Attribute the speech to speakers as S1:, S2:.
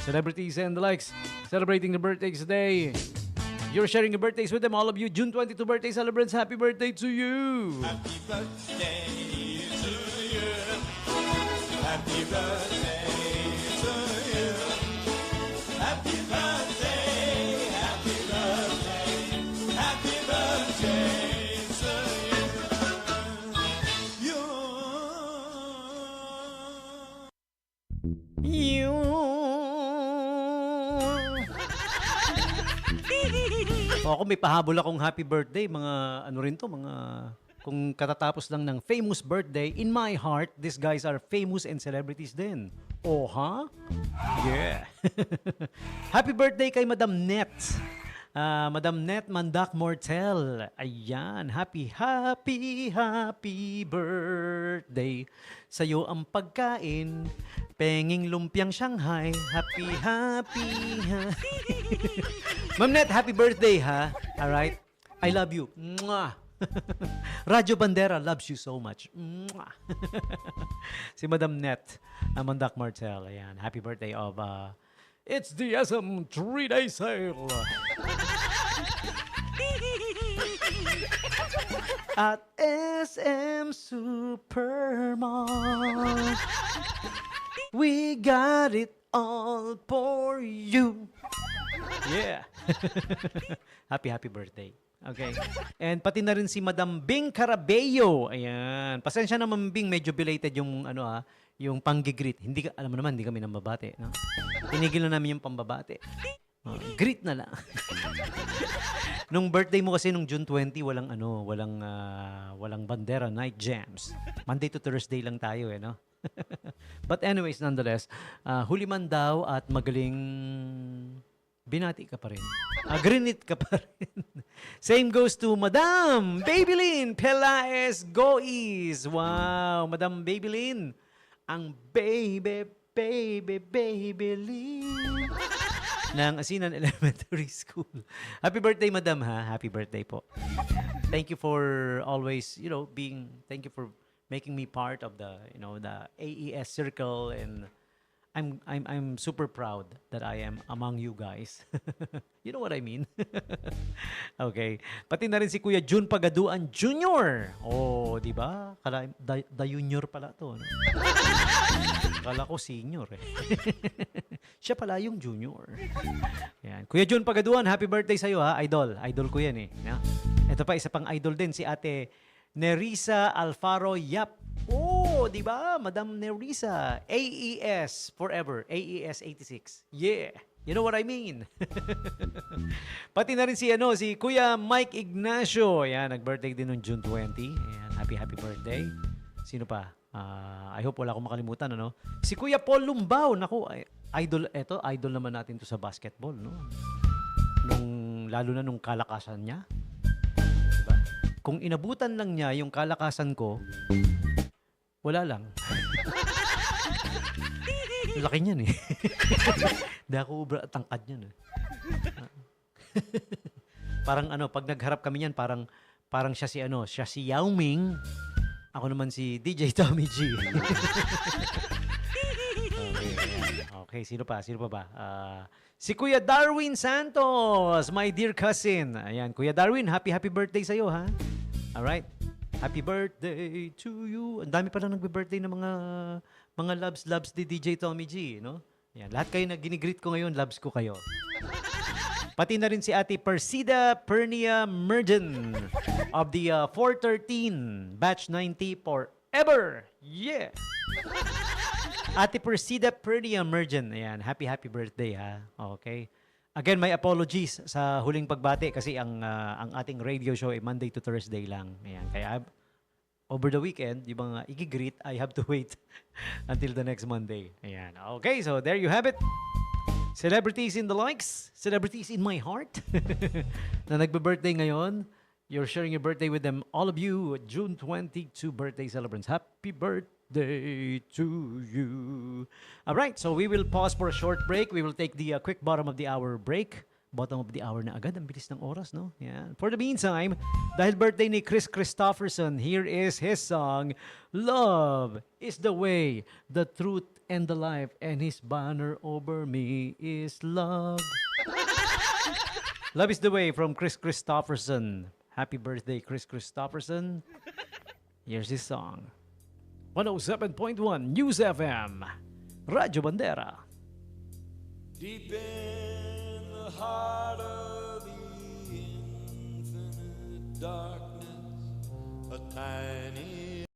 S1: Celebrities and the likes celebrating the birthdays today. You're sharing your birthdays with them, all of you. June 22 birthday celebrants, happy birthday to you.
S2: Happy birthday to you. Happy birthday to you. Happy birthday, happy birthday, happy birthday to you.
S1: Ako may pahabol akong happy birthday, mga ano rin to, mga kung katatapos lang ng famous birthday, in my heart, these guys are famous and celebrities din. Oh, ha? Yeah. Happy birthday kay Madam Net. Madam Net Mandak Mortel. Ayan. Happy birthday. Sa'yo ang pagkain. Penging lumpiang Shanghai. Happy. Ma'am Net, happy birthday, ha? Alright? I love you. Mwah! Radyo Bandera loves you so much. Mwah! Si Madam Net Mandak Martel. Ayan. Happy birthday of... it's the SM 3-day sale. At SM Supermall. We got it all for you. Yeah. Happy birthday. Okay. And pati na rin si Madam Bing Carabello. Ayan. Pasensya na, Ma'am Bing, medyo belated yung yung panggigreet. Hindi alam mo naman, hindi kami nambabate, no? Tinigil na namin yung pambabate. Greet na lang. Nung birthday mo kasi nung June 20, walang bandera night jams. Monday to Thursday lang tayo, no? But anyways, nonetheless, huli man daw at magaling binati ka pa rin. Grinit ka pa rin. Same goes to Madam Babylin Pelaez Gois. Wow, Madam Babylin. Ang Babylin ng Asinan Elementary School. Happy birthday, Madam, ha? Happy birthday po. Thank you for always, thank you for making me part of the AES circle, and I'm super proud that I am among you guys. You know what I mean? Okay. Pati na rin si Kuya Jun Pagaduan Jr. Oh, di ba? Kala da junior pala to, no? Kala ko senior eh. Siya pala yung junior. Yan. Kuya Jun Pagaduan, happy birthday sa'yo, ha? Idol. Idol ko yan eh. Yeah? Ito pa, isa pang idol din, si Ate Nerissa Alfaro Yap. Oh, di ba? Madam Nerissa. AES forever. AES 86. Yeah. You know what I mean? Pati na rin si Kuya Mike Ignacio. Yan, nag-birthday din noong June 20. Ayan, happy birthday. Sino pa? I hope wala akong makalimutan, ano? Si Kuya Paul Lumbao. Naku, idol naman natin to sa basketball, no? Lalo na nung kalakasan niya. Diba? Kung inabutan lang niya yung kalakasan ko, wala lang. Laki niyan eh. Hindi ako tangkad niyan eh. Parang pag nagharap kami niyan, parang siya si Yao Ming. Ako naman si DJ Tommy G. Okay, sino pa ba? Si Kuya Darwin Santos, my dear cousin. Ayan, Kuya Darwin, happy birthday sa'yo, ha? Alright. Happy birthday to you. Ang dami pala nagbe-birthday ng mga loves ni DJ Tommy G, no? Yan, lahat kayo na ginigreet ko ngayon, loves ko kayo. Pati na rin si Ate Persida Pernia Mergen of the 413 Batch 90 forever. Yeah! Ate Persida Pernia Mergen. Ayan, happy birthday, ha? Okay. Again, my apologies sa huling pagbati kasi ang ating radio show ay Monday to Thursday lang. Ayan, kaya over the weekend, yung mga i-greet, I have to wait until the next Monday. Ayan. Okay, so there you have it. Celebrities in the likes, celebrities in my heart na nagbe-birthday ngayon. You're sharing your birthday with them. All of you, June 22 birthday celebrants. Happy birthday to you. All right, so we will pause for a short break. We will take the quick bottom of the hour break. Bottom of the hour na agad. Ang bilis ng oras, no? Yeah. For the meantime, dahil birthday ni Chris Christopherson, here is his song, Love is the Way, the Truth and the life, and his banner over me is love. Love is the way from Chris Christopherson. Happy birthday, Chris Christopherson. Here's his song. 107.1 News FM. Radyo Bandera.
S2: Deep in the heart of the infinite darkness, a time